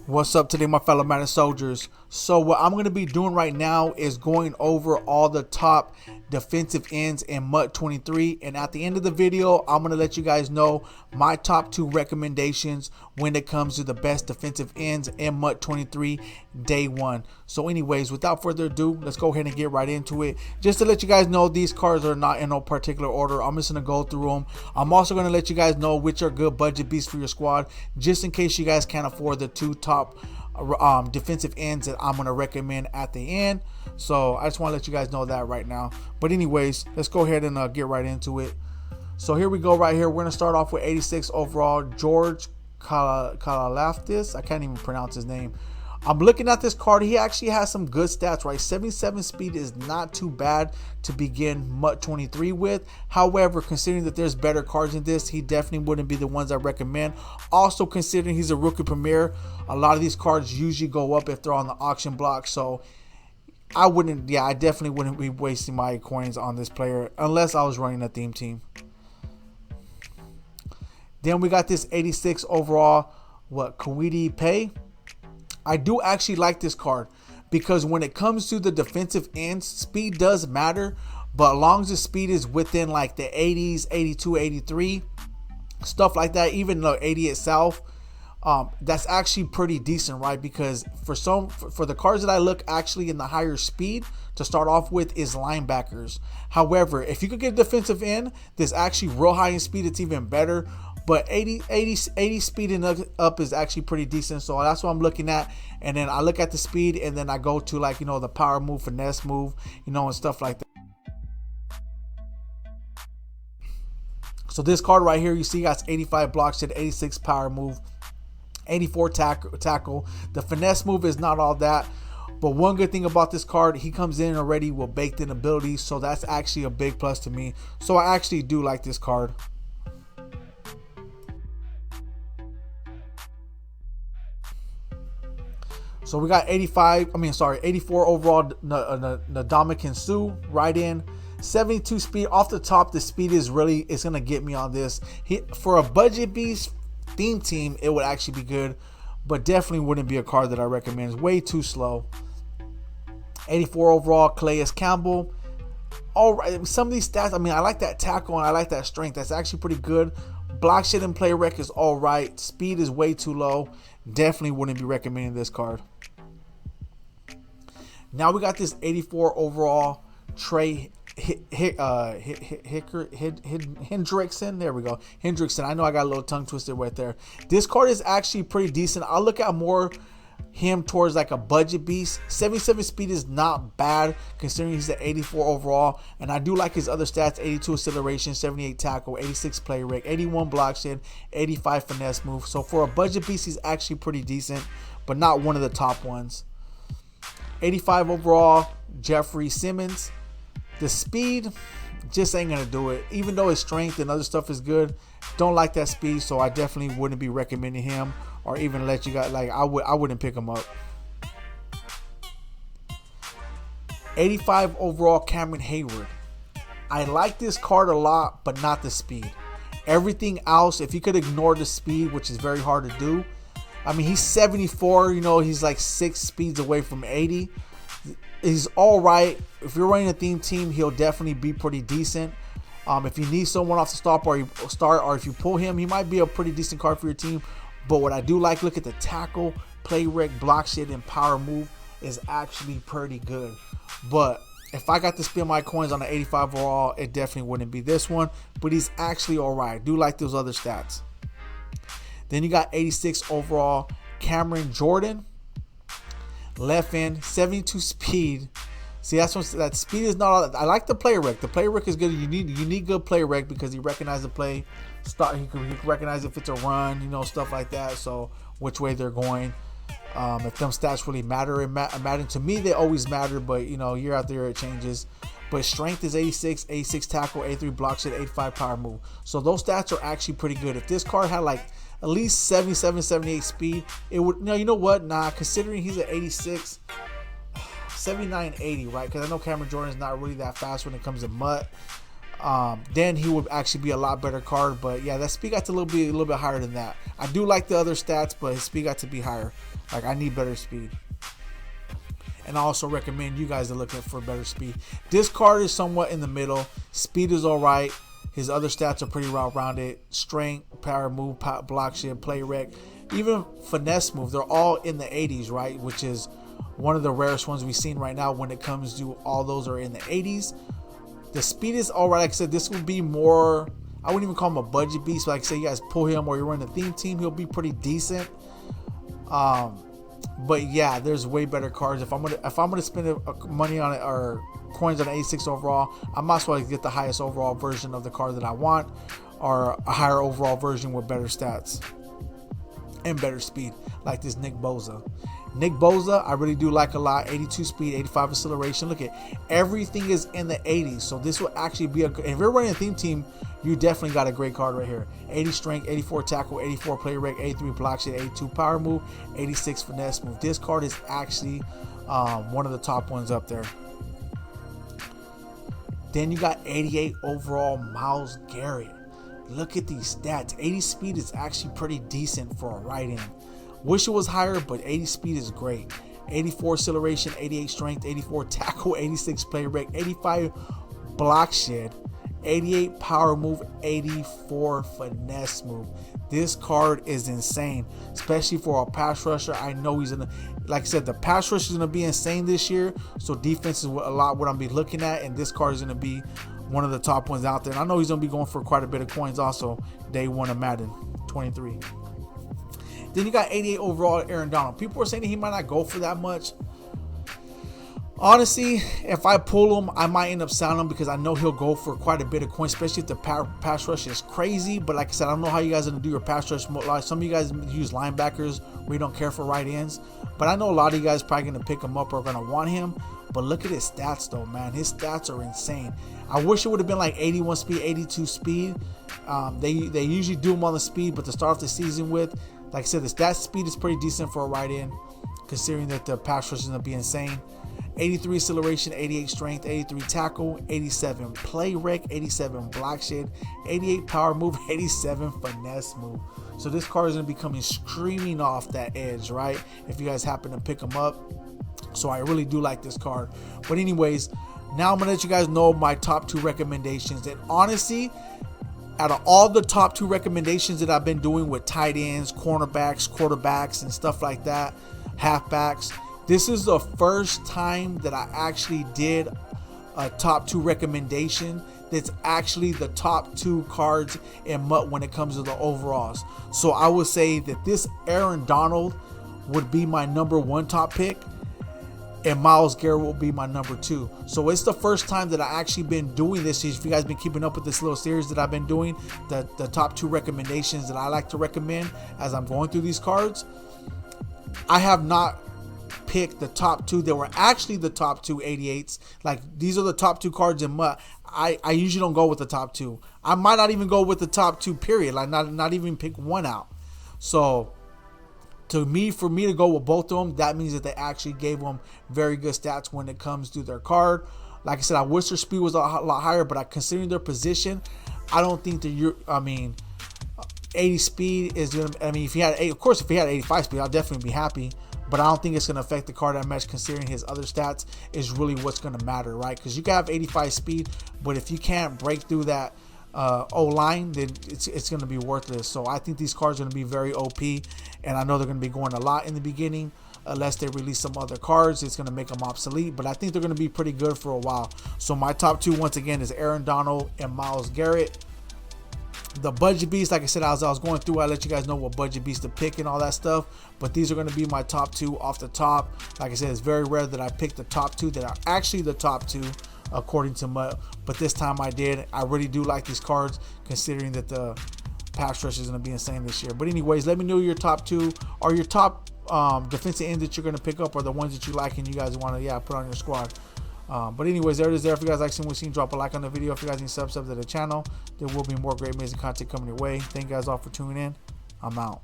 What's up today, my fellow Madden soldiers? So what I'm going to be doing right now is going over all the top defensive ends in MUT 23, and at the end of the video I'm going to let you guys know my top 2 recommendations when it comes to the best defensive ends in MUT 23 day 1. So anyways, without further ado, let's go ahead and get right into it. Just to let you guys know, these cards are not in no particular order. I'm just going to go through them. I'm also going to let you guys know which are good budget beats for your squad, just in case you guys can't afford the 2 top defensive ends that I'm going to recommend at the end. So I just want to let you guys know that right now. But anyways, let's go ahead and get right into it. So here we go right here. We're going to start off with 86 overall, George Kalalaftis. I can't even pronounce his name. I'm looking at this card. He actually has some good stats, right? 77 speed is not too bad to begin MUT 23 with. However, considering that there's better cards in this, he definitely wouldn't be the ones I recommend. Also, considering he's a rookie premier, a lot of these cards usually go up if they're on the auction block. So I definitely wouldn't be wasting my coins on this player unless I was running a theme team. Then we got this 86 overall, Kawhi Pay. I do actually like this card because when it comes to the defensive ends, speed does matter, but as long as the speed is within like the 80s, 82, 83, stuff like that, even though 80 itself, that's actually pretty decent, right? Because for the cards that I look actually in the higher speed to start off with is linebackers. However, if you could get a defensive end that's actually real high in speed, it's even better. But 80 speed and up is actually pretty decent. So that's what I'm looking at. And then I look at the speed and then I go to, like, you know, the power move, finesse move, you know, and stuff like that. So this card right here, you see, got 85 block shit, 86 power move, 84 tackle. The finesse move is not all that. But one good thing about this card, he comes in already with baked in abilities. So that's actually a big plus to me. So I actually do like this card. So we got 84 overall, Ndamukong Suh right in. 72 speed off the top. The speed is it's gonna get me on this. For a budget beast theme team, it would actually be good, but definitely wouldn't be a card that I recommend. It's way too slow. 84 overall, Calais Campbell. All right, some of these stats, I mean, I like that tackle and I like that strength. That's actually pretty good. Block shit and play rec is all right. Speed is way too low. Definitely wouldn't be recommending this card. Now we got this 84 overall Trey Hendrickson. There we go. Hendrickson. I know I got a little tongue twisted right there. This card is actually pretty decent. I'll look at more him towards like a budget beast. 77 speed is not bad considering he's at 84 overall, and I do like his other stats: 82 acceleration, 78 tackle, 86 play rate, 81 block shit, 85 finesse move. So for a budget beast, he's actually pretty decent, but not one of the top ones. 85 overall, Jeffrey Simmons. The speed just ain't gonna do it. Even though his strength and other stuff is good, don't like that speed, so I definitely wouldn't be recommending him or even let you guys, like, I wouldn't pick him up. 85 overall, Cameron Hayward. I like this card a lot, but not the speed. Everything else, if you could ignore the speed, which is very hard to do. I mean, he's 74, you know, he's like 6 speeds away from 80. He's all right. If you're running a theme team, he'll definitely be pretty decent. If you need someone off the start, or if you pull him, he might be a pretty decent card for your team. But what I do like, look at the tackle, play rec, block shit, and power move is actually pretty good. But if I got to spend my coins on the 85 overall, it definitely wouldn't be this one. But he's actually all right. I do like those other stats. Then you got 86 overall, Cameron Jordan. Left end, 72 speed. See, that speed is not all. I like the play rec. The play rec is good. You need good play rec because he recognizes the play. He can recognize if it's a run, you know, stuff like that. So which way they're going. If them stats really matter in Madden, to me they always matter, but you know, year out there it changes. But strength is 86, 86 tackle, 83 block shit, 85 power move. So those stats are actually pretty good. If this card had like at least 77, 78 speed, it would. No, you know what? Nah, considering he's at 86, 79, 80, right? Because I know Cameron Jordan is not really that fast when it comes to MUT. then he would actually be a lot better card. But yeah, that speed got to a little bit higher than that. I do like the other stats, but his speed got to be higher. Like, I need better speed. And I also recommend you guys to look for better speed. This card is somewhat in the middle. Speed is alright. His other stats are pretty well-rounded. Strength, power move, block shit, play rec, even finesse move. They're all in the 80s, right? Which is one of the rarest ones we've seen right now when it comes to all those are in the 80s. The speed is alright. Like I said, this would be more, I wouldn't even call him a budget beast. But like I said, you guys pull him or you're running a theme team, he'll be pretty decent. But yeah, there's way better cards. If I'm gonna spend money on it or coins on 86 overall, I might as well get the highest overall version of the card that I want, or a higher overall version with better stats and better speed, like this Nick Bosa. Nick Bosa, I really do like a lot. 82 speed, 85 acceleration. Look at everything is in the 80s, so this will actually be if you're running a theme team, you definitely got a great card right here. 80 strength, 84 tackle, 84 play rec, 83 block shit, 82 power move, 86 finesse move. This card is actually one of the top ones up there. Then you got 88 overall Myles Garrett. Look at these stats. 80 speed is actually pretty decent for a right end. Wish it was higher, but 80 speed is great. 84 acceleration, 88 strength, 84 tackle, 86 play rec, 85 block shed, 88 power move, 84 finesse move. This card is insane, especially for a pass rusher. I know he's gonna, like I said, the pass rush is gonna be insane this year. So defense is a lot what I'm be looking at, and this card is gonna be one of the top ones out there. And I know he's gonna be going for quite a bit of coins also. Day one of Madden 23. Then you got 88 overall Aaron Donald. People are saying that he might not go for that much. Honestly, if I pull him, I might end up selling him because I know he'll go for quite a bit of coins, especially if the pass rush is crazy. But like I said, I don't know how you guys are going to do your pass rush. Some of you guys use linebackers where you don't care for right ends. But I know a lot of you guys probably going to pick him up or are going to want him. But look at his stats though, man. His stats are insane. I wish it would have been like 81 speed, 82 speed. They usually do them on the speed, but to start off the season with, like I said, the stat speed is pretty decent for a right end, considering that the pass rush is going to be insane. 83 acceleration, 88 strength, 83 tackle, 87 play rec, 87 block shed, 88 power move, 87 finesse move. So this card is going to be coming screaming off that edge, right? If you guys happen to pick them up. So I really do like this card. But anyways, now I'm going to let you guys know my top 2 recommendations. And honestly, out of all the top 2 recommendations that I've been doing with tight ends, cornerbacks, quarterbacks, and stuff like that, halfbacks, this is the first time that I actually did a top 2 recommendation that's actually the top 2 cards in MUT when it comes to the overalls. So I would say that this Aaron Donald would be my number 1 top pick, and Myles Garrett will be my number 2. So it's the first time that I actually been doing this. If you guys been keeping up with this little series that I've been doing, the top 2 recommendations that I like to recommend as I'm going through these cards, I have not picked the top 2 that were actually the top 2 88s. Like, these are the top 2 cards in MUT. I usually don't go with the top 2. I might not even go with the top 2 period. Like, not even pick one out. So for me to go with both of them, that means that they actually gave them very good stats when it comes to their card. Like I said, I wish their speed was a lot higher, but considering their position, I don't think that 80 speed is gonna. I mean, if he had 85 speed, I'll definitely be happy. But I don't think it's gonna affect the card that much, considering his other stats is really what's gonna matter, right? Because you can have 85 speed, but if you can't break through that O-line, then it's going to be worthless. So I think these cards are going to be very OP, and I know they're going to be going a lot in the beginning. Unless they release some other cards, it's going to make them obsolete, but I think they're going to be pretty good for a while. So my top 2 once again is Aaron Donald and Myles Garrett. The budget beast, like I said, as I was going through, I let you guys know what budget beast to pick and all that stuff, but these are going to be my top 2 off the top. Like I said, it's very rare that I pick the top 2 that are actually the top 2 according to MUT, but this time I did. I really do like these cards, considering that the pass rush is going to be insane this year. But anyways, let me know your top 2 or your top defensive end that you're going to pick up, or the ones that you like and you guys want to put on your squad. But anyways, there it is there. If you guys like seeing what we've seen, drop a like on the video. If you guys need subs to the channel, there will be more great amazing content coming your way. Thank you guys all for tuning in. I'm out.